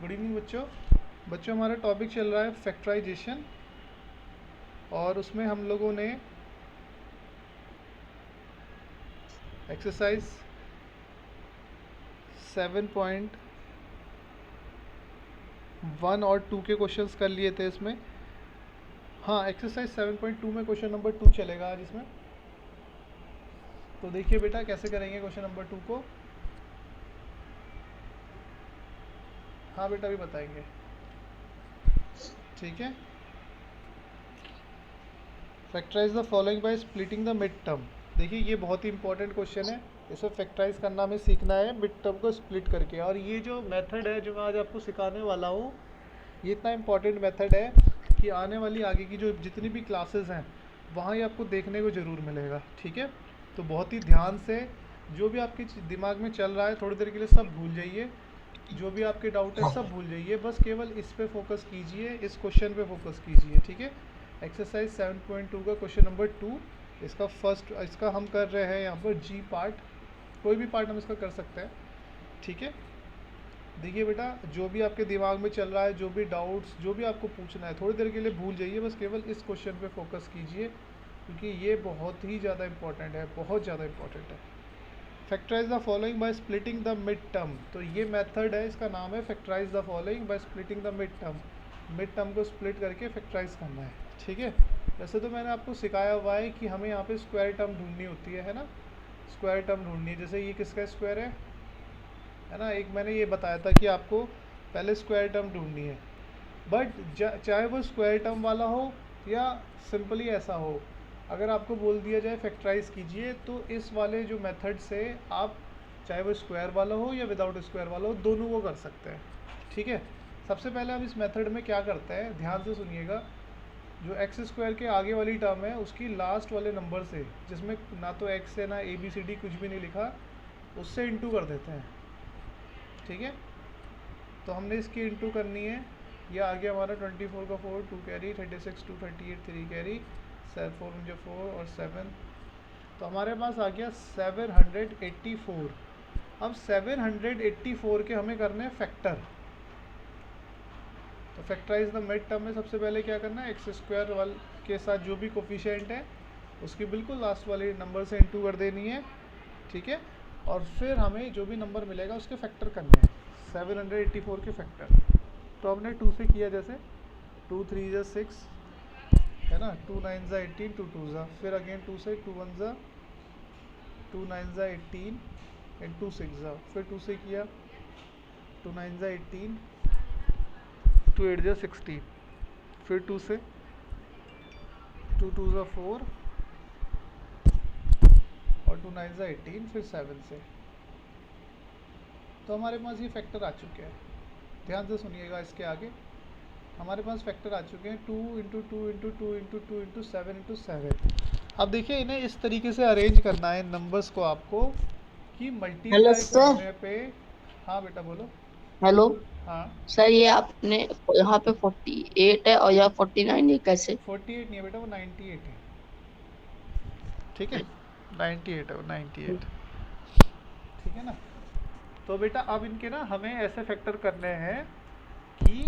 Good evening बच्चों। बच्चों हमारा टॉपिक चल रहा है फैक्टराइजेशन, और उसमें हम लोगों ने एक्सरसाइज 7.1 और 2 के क्वेश्चंस कर लिए थे इसमें। हाँ, एक्सरसाइज 7.2 में क्वेश्चन नंबर 2 चलेगा आज इसमें। तो देखिए बेटा कैसे करेंगे क्वेश्चन नंबर 2 को। हाँ बेटा अभी बताएंगे, ठीक है। Factorise the following by splitting the mid term. देखिए ये बहुत ही इंपॉर्टेंट क्वेश्चन है, इसे फैक्टराइज करना हमें सीखना है मिड टर्म को स्प्लिट करके। और ये जो मेथड है जो मैं आज आपको सिखाने वाला हूँ, ये इतना इंपॉर्टेंट मेथड है कि आने वाली आगे की जो जितनी भी क्लासेस हैं वहाँ ये आपको देखने को ज़रूर मिलेगा, ठीक है। तो बहुत ही ध्यान से जो भी आपके दिमाग में चल रहा है थोड़ी देर के लिए सब भूल जाइए, जो भी आपके डाउट है सब भूल जाइए, बस केवल इस पे फोकस कीजिए, इस क्वेश्चन पे फोकस कीजिए, ठीक है। एक्सरसाइज 7.2 का क्वेश्चन नंबर 2, इसका हम कर रहे हैं यहाँ पर जी पार्ट। कोई भी पार्ट हम इसका कर सकते हैं, ठीक है। देखिए बेटा जो भी आपके दिमाग में चल रहा है, जो भी डाउट्स, जो भी आपको पूछना है थोड़ी देर के लिए भूल जाइए, बस केवल इस क्वेश्चन पे फोकस कीजिए क्योंकि ये बहुत ही ज़्यादा इंपॉर्टेंट है, बहुत ज़्यादा इंपॉर्टेंट है। Factorise the following by splitting the mid term. तो ये मेथड है, इसका नाम है factorise the following by splitting the mid term. Mid term को स्प्लिट करके फैक्टराइज करना है, ठीक है। वैसे तो मैंने आपको सिखाया हुआ है कि हमें यहाँ पे स्क्वायर टर्म ढूंढनी होती है ना, स्क्वायर टर्म ढूंढनी है। जैसे ये किसका स्क्वायर है ना, एक मैंने ये बताया था कि आपको पहले स्क्वायर टर्म ढूंढनी है। बट चाहे वो स्क्वायर टर्म वाला हो या सिंपली ऐसा हो, अगर आपको बोल दिया जाए फैक्टराइज कीजिए तो इस वाले जो मेथड से आप चाहे वो स्क्वायर वाला हो या विदाउट स्क्वायर वाला हो, दोनों को कर सकते हैं, ठीक है। सबसे पहले हम इस मेथड में क्या करते हैं, ध्यान से सुनिएगा। जो एक्स स्क्वायर के आगे वाली टर्म है उसकी लास्ट वाले नंबर से, जिसमें ना तो एक्स है ना ए बी सी डी कुछ भी नहीं लिखा, उससे इंटू कर देते हैं, ठीक है। तो हमने इसकी इंटू करनी है। ये आ गया हमारा 24 का 4 2 कैरी, 36 2 38 3 कैरी, 4 मुझे 4 और 7, तो हमारे पास आ गया 784। अब 784 के हमें करने हैं फैक्टर। तो फैक्टराइज द मिड टर्म में सबसे पहले क्या करना है, एक्स स्क्वायर वाल के साथ जो भी कोफिशिएंट है उसकी बिल्कुल लास्ट वाले नंबर से इंटू कर देनी है, ठीक है। और फिर हमें जो भी नंबर मिलेगा उसके फैक्टर करने हैं, 784 के फैक्टर। तो हमने 2 से किया, जैसे 2 3 ज़ा 6 है ना, 2 9 ज़ा 18, 2 2 ज़ा, फिर अगेन 2 से 2 1 ज़ा 2 9 ज़ा 18 एंड 2 6 ज़ा, फिर 2 से किया 2 9 ज़ा 18, 2 8 ज़ा 16, फिर 2 से 2 2 ज़ा 4 और 2 9 ज़ा 18, फिर 7 से। तो हमारे पास ये फैक्टर आ चुके हैं, ध्यान से सुनिएगा। इसके आगे हमारे पास फैक्टर आ चुके हैं 2 into 2 into 2 into 2 into 7 into 7। अब देखिए इन्हें इस तरीके से अरेंज करना है नंबर्स को आपको कि हेलो मल्टीप्लाई सर। करने पे। हाँ बेटा बोलो। हेलो हाँ, सर, ये आपने यहाँ पे 48 है और यहाँ 49 है, कैसे? 48 नहीं है बेटा, वो 98 है, ठीक है। 98 है वो, 98, ठीक है ना। तो बेटा अब इनके ना हमें ऐसे फैक्टर करने हैं कि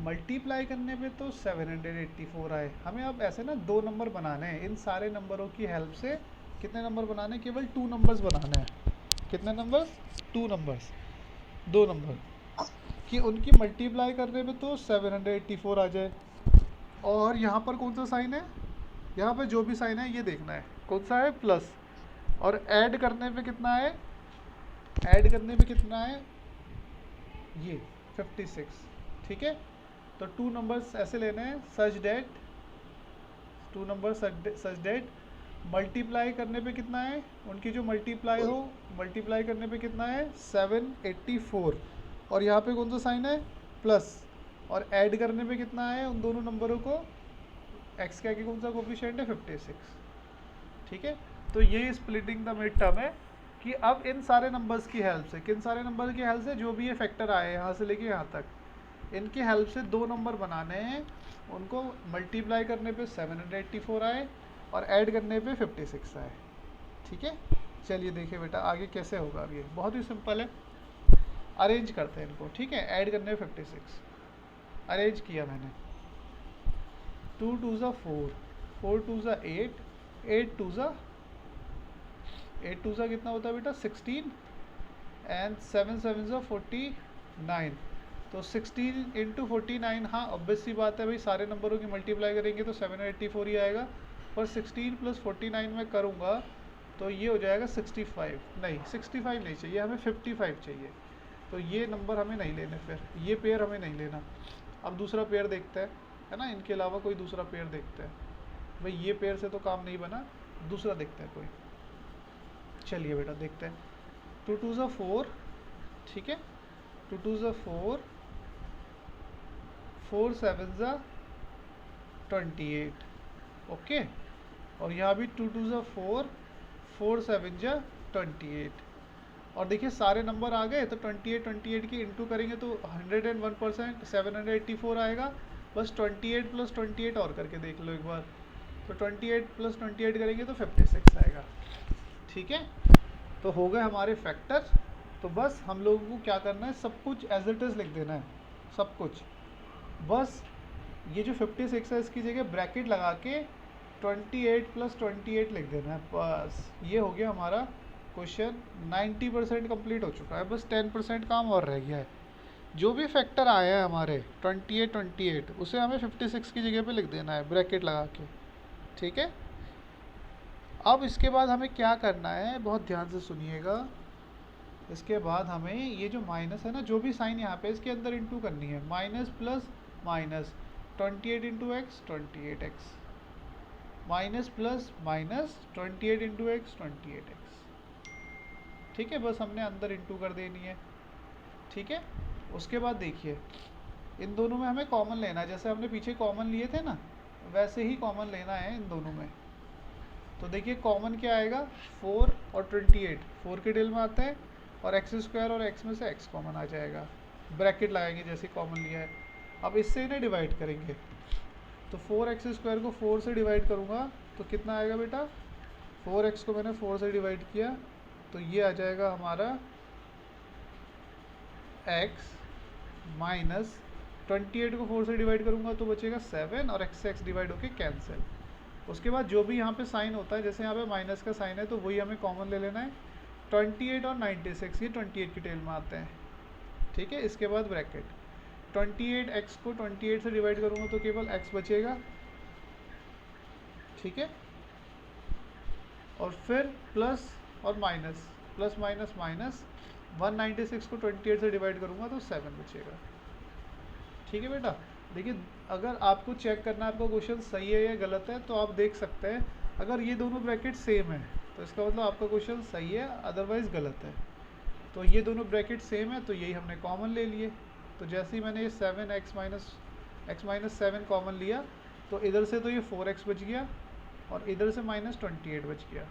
मल्टीप्लाई करने पे तो 784 आए। हमें अब ऐसे ना दो नंबर बनाने हैं, इन सारे नंबरों की हेल्प से। कितने नंबर बनाने हैं, केवल 2 नंबर्स बनाने हैं। कितने नंबर्स, 2 नंबर्स, 2 नंबर, कि उनकी मल्टीप्लाई करने पे तो 784 आ जाए। और यहाँ पर कौन सा साइन है, यहाँ पर जो भी साइन है ये देखना है कौन सा है, प्लस। और ऐड करने पे कितना है, ऐड करने पे कितना है, ये 56, ठीक है। तो 2 नंबर्स ऐसे लेने हैं such that, 2 number such that multiply करने पे कितना है, उनकी जो मल्टीप्लाई हो, मल्टीप्लाई करने पे कितना है 784, और यहाँ पे कौन सा साइन है, प्लस। और ऐड करने पे कितना है उन दोनों नंबरों को, एक्स के आगे कौन सा कोफिशिएंट है 56, ठीक है। तो ये स्प्लिटिंग द मिड टर्म है कि अब इन सारे नंबर्स की हेल्प से, किन सारे नंबर की हेल्प से, जो भी ये फैक्टर आए यहाँ से लेके यहाँ तक, इनकी हेल्प से दो नंबर बनाने हैं। उनको मल्टीप्लाई करने पे 784 आए और ऐड करने पे 56 आए, ठीक है। चलिए देखिए बेटा आगे कैसे होगा। अब ये बहुत ही सिंपल है। अरेंज करते हैं इनको, ठीक है। ऐड करने हैं 56, अरेंज किया मैंने। 2 2 ज़ा 4, 4 2 ज़ा 8, 8 2 ज़ा 8 2 ज़ा कितना होता है बेटा 16, एंड 7 7 ज़ा 49। तो 16 इंटू 49, हाँ ऑब्वियस सी बात है भाई, सारे नंबरों की मल्टीप्लाई करेंगे तो 784 ही आएगा, पर 16 प्लस 49 में करूँगा तो ये हो जाएगा 65। नहीं 65 नहीं चाहिए हमें, 55 चाहिए। तो ये नंबर हमें नहीं लेने, फिर ये पेयर हमें नहीं लेना। अब दूसरा पेयर देखते हैं, है ना, इनके अलावा कोई दूसरा पेयर देखते हैं। भाई ये पेयर से तो काम नहीं बना, दूसरा देखते हैं कोई। चलिए बेटा देखते हैं। 2 2 ज़ा 4, ठीक है, 2 2 ज़ा 4, 4 7 ज़ा 28, ओके। और यहाँ भी 2 2 ज़ा 4, 4 7 ज़ा 28। और देखिए सारे नंबर आ गए, तो 28 28 की इंटू करेंगे तो 101%, 784 आएगा। बस 28 प्लस 28 और करके देख लो एक बार, तो 28 प्लस 28 करेंगे तो 56 आएगा, ठीक है। तो हो गए हमारे फैक्टर। तो बस हम लोगों को क्या करना है, सब कुछ एज इट इज़ लिख देना है, सब कुछ। बस ये जो 56 है इसकी जगह ब्रैकेट लगा के 28 प्लस 28 लिख देना है, बस ये हो गया हमारा क्वेश्चन। 90% कंप्लीट हो चुका है, बस 10% काम और रह गया है। जो भी फैक्टर आया है हमारे 28 28, उसे हमें 56 की जगह पे लिख देना है ब्रैकेट लगा के, ठीक है। अब इसके बाद हमें क्या करना है, बहुत ध्यान से सुनिएगा। इसके बाद हमें ये जो माइनस है ना, जो भी साइन यहाँ पे इसके अंदर इंटू करनी है, minus plus minus, 28 into x 28x, minus plus minus 28 into x 28x, ठीक है। बस हमने अंदर इंटू कर देनी है, ठीक है। उसके बाद देखिए इन दोनों में हमें कॉमन लेना है, जैसे हमने पीछे कॉमन लिए थे ना, वैसे ही कॉमन लेना है इन दोनों में। तो देखिए कॉमन क्या आएगा, 4 और 28, 4 के डेल में आता है, और एक्स स्क्वायर और एक्स में से एक्स कॉमन आ जाएगा, ब्रैकेट लगाएंगे जैसे कॉमन लिया है। अब इससे इन्हें डिवाइड करेंगे, तो 4x स्क्वायर को 4 से डिवाइड करूँगा तो कितना आएगा बेटा, 4x को मैंने 4 से डिवाइड किया तो ये आ जाएगा हमारा x माइनस 28 को 4 से डिवाइड करूँगा तो बचेगा 7, और x से x डिवाइड होके कैंसिल। उसके बाद जो भी यहाँ पे साइन होता है, जैसे यहाँ पे माइनस का साइन है तो वही हमें कॉमन ले लेना है। 28 और 96 ये 28 की टेल में आते हैं, ठीक है। इसके बाद ब्रैकेट, 28x को 28 से डिवाइड करूँगा तो केवल x बचेगा, ठीक है। और फिर प्लस और माइनस, प्लस माइनस माइनस, 196 को 28 से डिवाइड करूँगा तो 7 बचेगा, ठीक है बेटा। देखिए अगर आपको चेक करना है आपका क्वेश्चन सही है या गलत है, तो आप देख सकते हैं अगर ये दोनों ब्रैकेट सेम है तो इसका मतलब आपका क्वेश्चन सही है, अदरवाइज़ गलत है। तो ये दोनों ब्रैकेट सेम है तो यही हमने कॉमन ले लिए। तो जैसे ही मैंने ये 7x माइनस 7 कॉमन लिया तो इधर से तो ये 4x बच गया और इधर से माइनस 28 बच गया,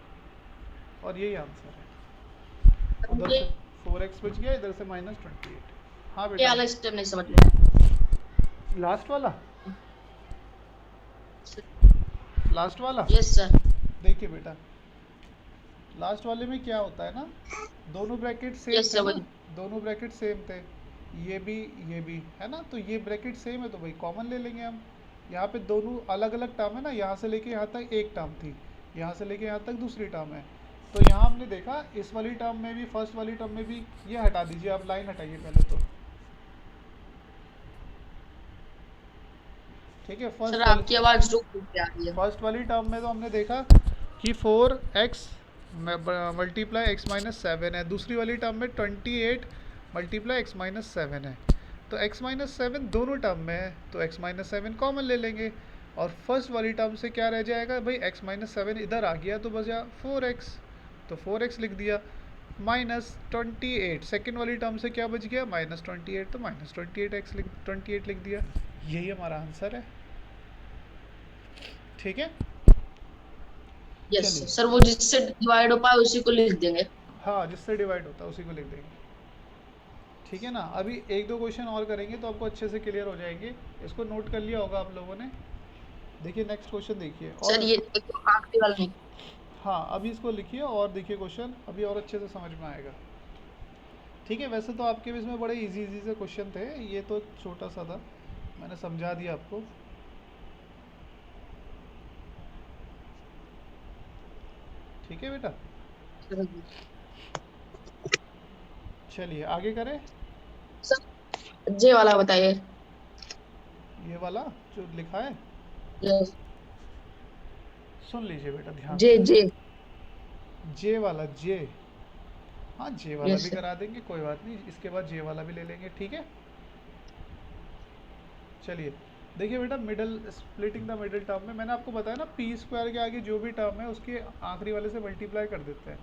और यही आंसर है। उधर से 4x बच गया, इधर से माइनस 28। हाँ ये बेटा, वाला स्टेप नहीं समझ में। लास्ट वाला, लास्ट वाला यस सर। देखिए बेटा, लास्ट वाले में क्या होता है ना, दोनों ब्रैकेट सेम यस थे सर ना, वही। दोनों ब्रैकेट सेम थे, ये भी है ना, तो ये ब्रैकेट सेम है तो भाई कॉमन ले लेंगे हम। यहाँ पे दोनों अलग अलग टर्म है ना, यहाँ से लेके यहाँ तक एक टर्म थी, यहाँ से लेके यहाँ तक दूसरी टर्म है। तो यहाँ हमने देखा इस वाली टर्म में भी, फर्स्ट वाली टर्म में भी, ये हटा दीजिए आप, लाइन हटाइए पहले तो, ठीक है। सर आपकी आवाज रुक रुक के आ रही है। फर्स्ट वाली टर्म में तो हमने देखा कि 4x मल्टीप्लाई एक्स माइनस 7 है, दूसरी वाली टर्म में 28 मल्टीप्लाई एक्स माइनस 7 है। तो x माइनस 7 दोनों टर्म में है तो x माइनस 7 कॉमन ले लेंगे, और फर्स्ट वाली टर्म से क्या रह जाएगा भाई, x माइनस 7 इधर आ गया तो बचा 4x, तो 4x लिख दिया, माइनस 28 सेकेंड वाली टर्म से क्या बच गया, माइनस 28, तो माइनस 28 लिख दिया। यही हमारा आंसर है, ठीक है। यस चलिए, सर, वो जिससे डिवाइड हो पाए उसी को लिख देंगे। हाँ जिससे डिवाइड होता है उसी को लिख देंगे, ठीक है ना। अभी एक दो क्वेश्चन और करेंगे तो आपको अच्छे से क्लियर हो जाएंगे। इसको नोट कर लिया होगा आप लोगों ने। देखिए नेक्स्ट क्वेश्चन देखिए, सर और ये आखिरी वाला नहीं। हाँ अभी इसको लिखिए और देखिए क्वेश्चन, अभी और अच्छे से समझ में आएगा। ठीक है, वैसे तो आपके भी इसमें बड़े इजी इजी से क्वेश्चन थे, ये तो छोटा सा था, मैंने समझा दिया आपको। ठीक है बेटा, सर चलिए आगे करें। जे वाला बताइए। ये वाला जो लिखा है, यस। सुन लीजिए बेटा ध्यान जे से। जे। जे वाला, जे, हाँ जे वाला यस भी सर। करा देंगे, कोई बात नहीं, इसके बाद जे वाला भी ले लेंगे, ठीक है। चलिए देखिए बेटा, middle splitting the middle term में मैंने आपको बताया ना, पी स्क्वायर के आगे जो भी टर्म है उसके आखिरी वाले से मल्टीप्लाई कर देते हैं।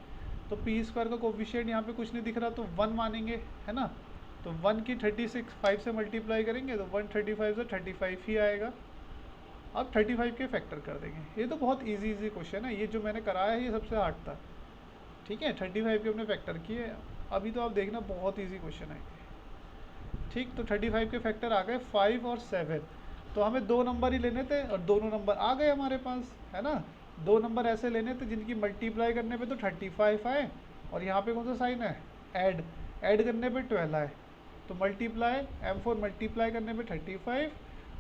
तो पी स्क्वायर का कोफिशिएंट यहाँ पे कुछ नहीं दिख रहा तो 1 मानेंगे, है ना। तो 1 की 36 5 से मल्टीप्लाई करेंगे तो 135 से 35 ही आएगा। अब 35 के फैक्टर कर देंगे। ये तो बहुत इजी इजी क्वेश्चन है, ये जो मैंने कराया है ये सबसे हार्ड था। ठीक है, 35 के हमने फैक्टर किए। अभी तो आप देखना बहुत इजी क्वेश्चन है। ठीक, तो 35 के फैक्टर आ गए 5 और 7। तो हमें दो नंबर ही लेने थे और दोनों नंबर आ गए हमारे पास, है ना। दो नंबर ऐसे लेने थे जिनकी मल्टीप्लाई करने पे तो 35 आए, और यहाँ पे कौन सा साइन है, ऐड, ऐड करने पे 12 आए। तो मल्टीप्लाई M4 मल्टीप्लाई करने पे 35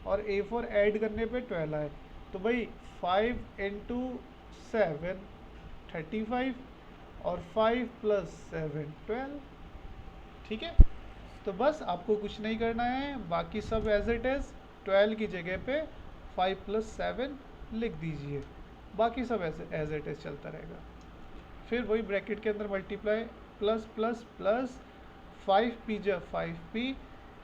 और A4 ऐड करने पे 12 आए। तो भाई 5 इंटू 7 35 और 5 प्लस 7 12। ठीक है, तो बस आपको कुछ नहीं करना है, बाकी सब एज इट इज़। 12 की जगह पे 5 प्लस 7 लिख दीजिए, बाकी सब एज इट इज़ चलता रहेगा। फिर वही ब्रैकेट के अंदर multiply, plus plus plus 5 P जा 5p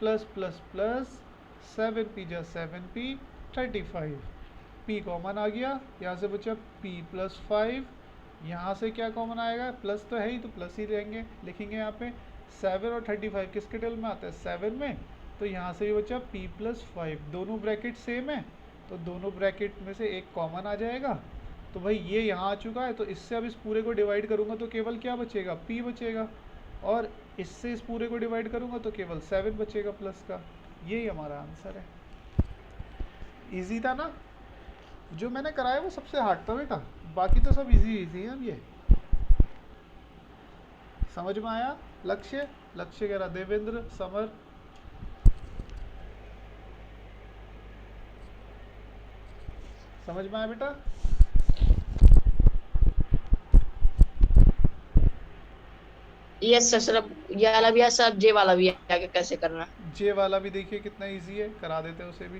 plus plus plus 7 P जा 7p 35। p कॉमन आ गया, यहाँ से बचा p प्लस 5, यहाँ से क्या कॉमन आएगा, प्लस तो है ही तो प्लस ही लेंगे, लिखेंगे यहाँ पे। 7 और 35 किसके टेबल में आता है, 7 में। तो यहाँ से भी बचा p प्लस 5, दोनों ब्रैकेट सेम है तो दोनों ब्रैकेट में से एक कॉमन आ जाएगा। तो भाई ये यहाँ आ चुका है, तो इससे अब इस पूरे को डिवाइड करूँगा तो केवल क्या बचेगा, p बचेगा, और इससे इस पूरे को डिवाइड करूँगा तो केवल 7 बचेगा प्लस का। यही हमारा आंसर है। इजी था ना, जो मैंने कराया वो सबसे हार्ड था बेटा, बाकी तो सब इजी इजी है। अब ये समझ में आया। लक्ष्य, लक्ष्य कह रहा देवेंद्र समर, समझ में आया बेटा। Yes sir. सर अब ये वाला भी है सर, अब जे वाला भी है, आगे कैसे करना है? जे वाला भी देखिए कितना इजी है, करा देते हैं उसे भी।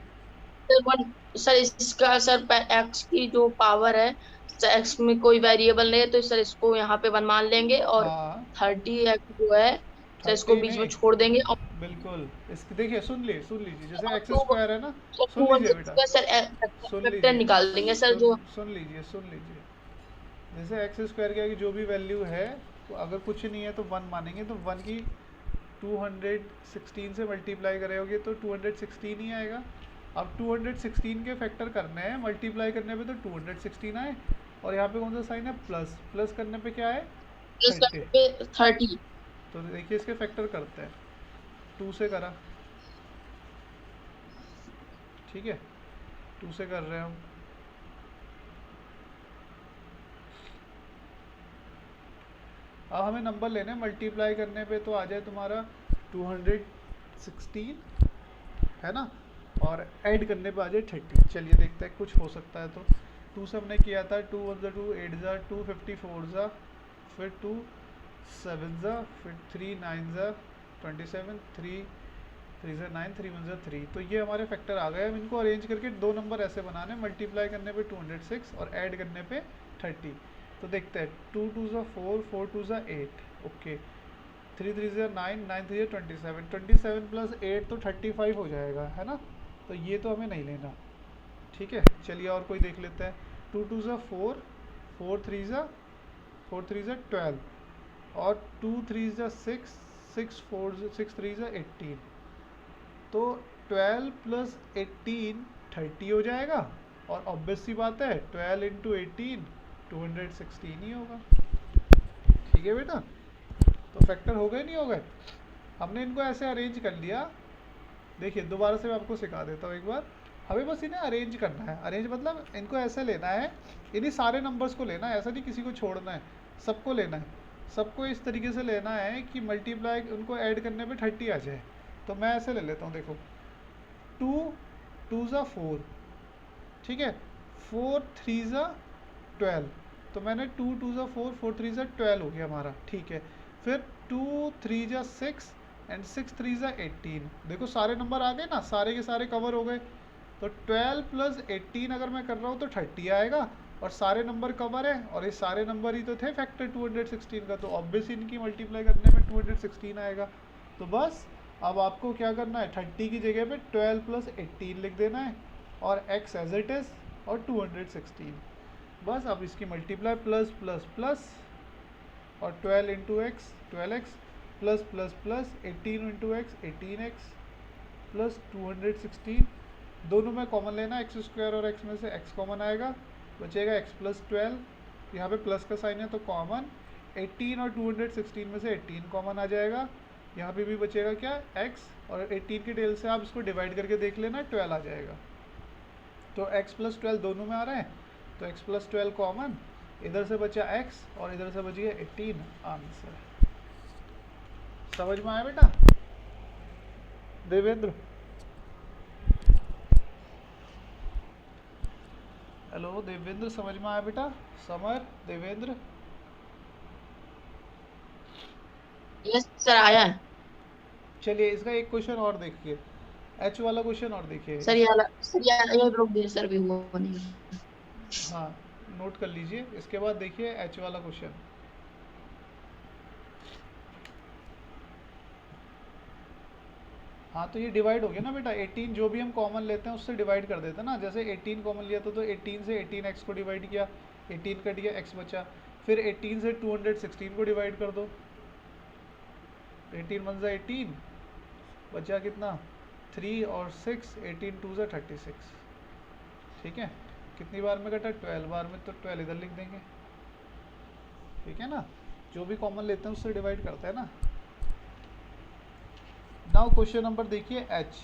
सर वन, सर इसका सर एक्स की जो पावर है, सर एक्स में कोई वेरिएबल नहीं है तो सर इसको यहाँ पे वन मान लेंगे, और हाँ, 30x जो है सर इसको 30 बीच में नहीं, छोड़ देंगे, और बिल्कुल इसकी देखिए, सुन लीजिए, जैसे एक्स टू स्क्वायर है ना, टू सुन वन लीजिए बेटा, से सर सुन वेक्टर लीजिए, निकाल देंगे सर जो। सुन लीजिए। जैसे एक्स स्क्वायर की आगे जो भी वैल्यू है, तो अगर कुछ नहीं है तो 1 मानेंगे, तो 1 की 216 से मल्टीप्लाई करोगे तो 216 ही आएगा। अब 216 के फैक्टर करने हैं, मल्टीप्लाई करने पे तो 216 आए, और यहाँ पे कौन सा साइन है, प्लस, प्लस करने पे क्या है, 30। 30। तो देखिए इसके फैक्टर करते हैं, 2 से करा, ठीक है, 2 से कर रहे हैं हम। अब हमें नंबर लेने हैं, मल्टीप्लाई करने पे तो आ जाए तुम्हारा 216, है ना, और ऐड करने पे आ जाए 30। चलिए देखते हैं कुछ हो सकता है तो। 2 से हमने किया था, 2 1 ज़ा 2, 8 ज़ा 2, 54 ज़ा, फिर 2 7 ज़ा, फिर 3 9 ज़ा 27, 3 3 ज़ा 9, 3 1 ज़ा 3। तो ये हमारे फैक्टर आ गए। हम इनको अरेंज करके दो नंबर ऐसे बनाने, मल्टीप्लाई करने पे 206 और ऐड करने पे 30। तो देखते हैं, 2 2 ज़ा 4, 4 2 ज़ा 8, ओके, 3 3 ज़ा 9, 9 3 ज़ा 27, 27 प्लस 8 तो 35 हो जाएगा, है ना। तो ये तो हमें नहीं लेना, ठीक है। चलिए और कोई देख लेते हैं। 2 2 ज़ा 4, 4 3 ज़ा 12, और 2 3 ज़ा 6, 6 3 ज़ा 18। तो 12 प्लस 18 30 हो जाएगा, और ऑब्वियस सी बात है 12 इंटू 18 216 ही होगा। ठीक है बेटा, तो फैक्टर हो गए नहीं हो गए। हमने इनको ऐसे अरेंज कर लिया। देखिए दोबारा से मैं आपको सिखा देता हूँ एक बार। हमें बस इन्हें अरेंज करना है। अरेंज मतलब इनको ऐसे लेना है, इन्हीं सारे नंबर्स को लेना है, ऐसा नहीं किसी को छोड़ना है, सबको लेना है। सबको इस तरीके से लेना है कि मल्टीप्लाई उनको ऐड करने पे 30 आ जाए। तो मैं ऐसे ले लेता हूँ, देखो 2 2 ज़ा 4, ठीक है, 4 3 ज़ा 12, तो मैंने 2 2 ज़ा 4 4 3 ज़ा 12 हो गया हमारा, ठीक है। फिर 2 3 ज़ा 6 एंड 6 3 ज़ा 18, देखो सारे नंबर आ गए ना, सारे के सारे कवर हो गए। तो 12 प्लस 18 अगर मैं कर रहा हूँ तो 30 आएगा, और सारे नंबर कवर है, और ये सारे नंबर ही तो थे फैक्टर 216 का, तो ऑब्वियसली इनकी मल्टीप्लाई करने में 216 आएगा। तो बस अब आपको क्या करना है, 30 की जगह पे 12 प्लस 18 लिख देना है, और x एज इट इज़, और 216। बस अब इसकी मल्टीप्लाई प्लस प्लस प्लस, और 12 into x 12x, plus plus plus 18 into x 18x, plus 216, दोनों में कॉमन लेना, एक्स स्क्वायर और एक्स में से एक्स कॉमन आएगा, बचेगा एक्स प्लस 12, यहाँ पे प्लस का साइन है तो कॉमन, 18 और 216 में से 18 कॉमन आ जाएगा, यहाँ पे भी बचेगा क्या, एक्स, और 18 की टेल से आप इसको डिवाइड करके देख लेना, 12 आ जाएगा। तो एक्स प्लस 12 दोनों में आ रहे हैं, तो एक्स प्लस 12 कॉमन, इधर से बचा एक्स और इधर से बच गया 18, आंसर। समझ में आया बेटा देवेंद्र? हेलो देवेंद्र, समझ में आया बेटा? समर, देवेंद्र? यस सर, आया है चलिए इसका एक क्वेश्चन और देखिए, एच वाला क्वेश्चन और देखिए। सर। ये रोक दिए सर, भी हुआ नहीं। हाँ, नोट कर लीजिए, इसके बाद देखिए एच वाला क्वेश्चन। हाँ, तो ये डिवाइड हो गया ना बेटा, 18 जो भी हम कॉमन लेते हैं उससे डिवाइड कर देते हैं ना, जैसे 18 कॉमन लिया था तो 18 से 18x को डिवाइड किया, 18 कट गया, x बचा, फिर 18 से 216 को डिवाइड कर दो, 18 1 ज़ा 18, बचा कितना 3 और 6, 18 2 ज़ा 36, ठीक है। कितनी बार में कटा, 12 बार में, तो 12 इधर लिख देंगे, ठीक है ना, जो भी कॉमन लेते हैं उससे डिवाइड करते हैं ना। नाउ क्वेश्चन नंबर देखिए एच,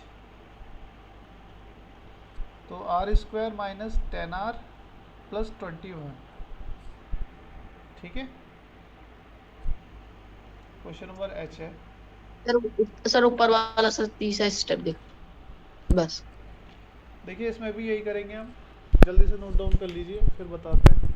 तो R square minus 10r plus 21, ठीक है, क्वेश्चन नंबर एच है। सर ऊपर वाला सर तीसरा स्टेप देखो बस। देखिए इसमें भी यही करेंगे हम, जल्दी से नोट डाउन कर लीजिए फिर बताते हैं।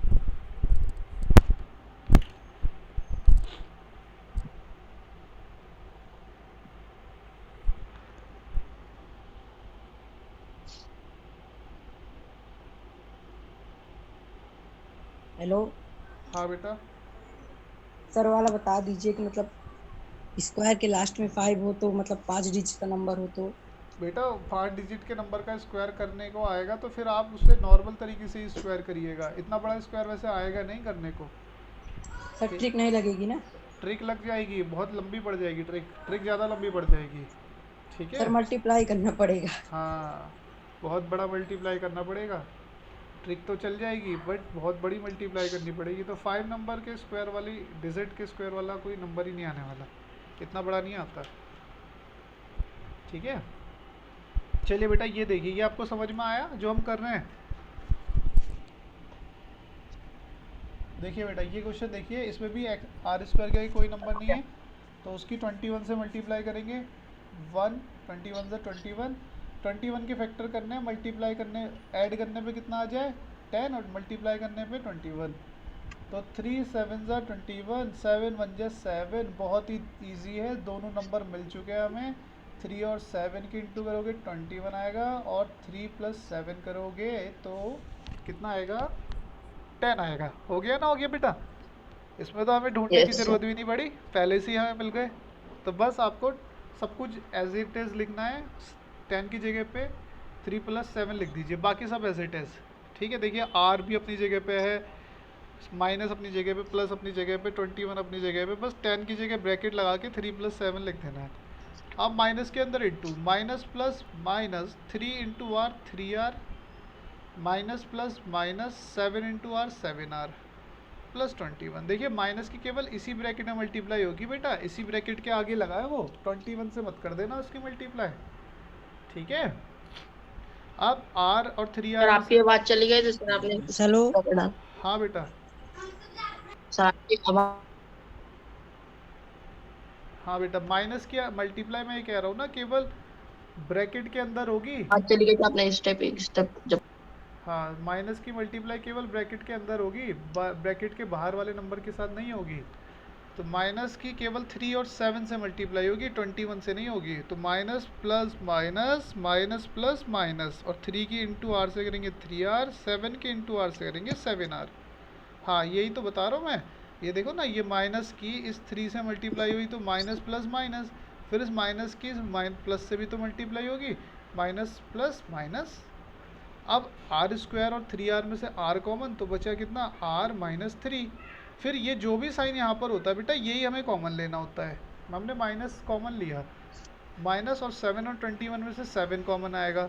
हेलो हाँ बेटा, सर वाला बता दीजिए कि मतलब स्क्वायर के लास्ट में 5 हो तो मतलब 5 डिजिट का नंबर हो तो। बेटा 5 डिजिट के नंबर का स्क्वायर करने को आएगा तो फिर आप उससे नॉर्मल तरीके से स्क्वायर करिएगा, इतना बड़ा स्क्वायर वैसे आएगा नहीं करने को। सर ट्रिक नहीं लगेगी ना? ट्रिक लग जाएगी, बहुत लंबी पड़ जाएगी, ट्रिक ज़्यादा लंबी पड़ जाएगी, ठीक है। सर मल्टीप्लाई करना पड़ेगा। हाँ, बहुत बड़ा मल्टीप्लाई करना पड़ेगा, ट्रिक तो चल जाएगी बट बहुत बड़ी मल्टीप्लाई करनी पड़ेगी। तो 5 नंबर के स्क्वायर वाली, डिजिट के स्क्वायर वाला कोई नंबर ही नहीं आने वाला, इतना बड़ा नहीं आता, ठीक है। चलिए बेटा ये देखिए, ये आपको समझ में आया जो हम कर रहे हैं? देखिए बेटा ये क्वेश्चन देखिए, इसमें भी आर स्क्वायर का कोई नंबर नहीं है, तो उसकी 21 से मल्टीप्लाई करेंगे, 1 21 से 21, 21 के फैक्टर करने हैं, मल्टीप्लाई करने, ऐड करने पे कितना आ जाए 10, और मल्टीप्लाई करने पे 21, तो 3 7 ज़ा 21, 7 1 ज़ा 7, बहुत ही ईजी है, दोनों नंबर मिल चुके हैं हमें। 3 और 7 की इंटू करोगे 21 आएगा, और 3 प्लस 7 करोगे तो कितना आएगा, 10 आएगा। हो गया ना, हो गया बेटा, इसमें तो हमें ढूंढने की Yes, ज़रूरत भी नहीं पड़ी, पहले से ही हमें मिल गए। तो बस आपको सब कुछ एज इट इज़ लिखना है, 10 की जगह पे 3 प्लस 7 लिख दीजिए, बाकी सब एज इट इज़, ठीक है। देखिए आर भी अपनी जगह पे है, माइनस अपनी जगह पे, प्लस अपनी जगह पे, 21 अपनी जगह पे, बस 10 की जगह ब्रैकेट लगा के 3 प्लस 7 लिख देना है। अब माइनस के अंदर into, minus plus minus 3 into R 3r, minus plus minus 7 into R 7r, plus 21। देखिए माइनस की केवल इसी ब्रैकेट में मल्टीप्लाई होगी बेटा, इसी ब्रैकेट के आगे लगा है वो, 21 से मत कर देना उसकी मल्टीप्लाई, ठीक है। अब r और 3r, सर आपकी बात चली गई तो सर आपने हेलो हाँ बेटा, सर आपकी आवाज हाँ बेटा, माइनस की मल्टीप्लाई मैं ये कह रहा हूँ ना, केवल ब्रैकेट के अंदर होगी। हाँ चलिए तो आपने स्टेप एक स्टेप जब हाँ, माइनस की मल्टीप्लाई केवल ब्रैकेट के अंदर होगी, ब्रैकेट के बाहर वाले नंबर के साथ नहीं होगी। तो माइनस की केवल 3 और 7 से मल्टीप्लाई होगी, 21 से नहीं होगी। तो minus plus minus, minus plus minus, और 3 की इंटू आर से करेंगे 3r, 7 के इंटू आर से करेंगे 7r। हाँ यही तो बता रहा हूँ मैं। ये देखो ना, ये माइनस की इस 3 से मल्टीप्लाई हुई तो माइनस प्लस माइनस, फिर इस माइनस की प्लस से भी तो मल्टीप्लाई होगी, माइनस प्लस माइनस। अब आर स्क्वायर और 3r में से r कॉमन, तो बचा कितना, r माइनस 3। फिर ये जो भी साइन यहाँ पर होता है बेटा, यही हमें कॉमन लेना होता है। हमने माइनस कॉमन लिया, माइनस और 7 और 21 में से 7 कॉमन आएगा,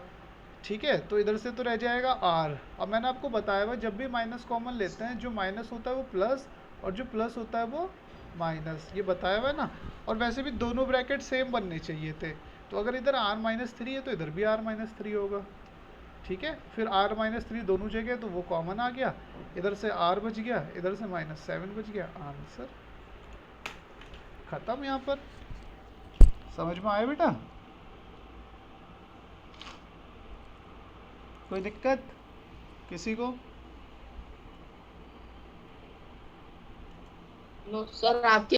ठीक है। तो इधर से तो रह जाएगा r। अब मैंने आपको बताया हुआ, जब भी माइनस कॉमन लेते हैं, जो माइनस होता है वो प्लस, और जो प्लस होता है वो माइनस, ये बताया हुआ है ना। और वैसे भी दोनों ब्रैकेट सेम बनने चाहिए थे, तो अगर इधर r माइनस 3 है तो इधर भी r माइनस 3 होगा, ठीक है। फिर r माइनस 3 दोनों जगह, तो वो कॉमन आ गया, इधर से r बच गया, इधर से माइनस 7 बच गया। आंसर खत्म। यहाँ पर समझ में आया बेटा? कोई दिक्कत किसी को? नो सर आपके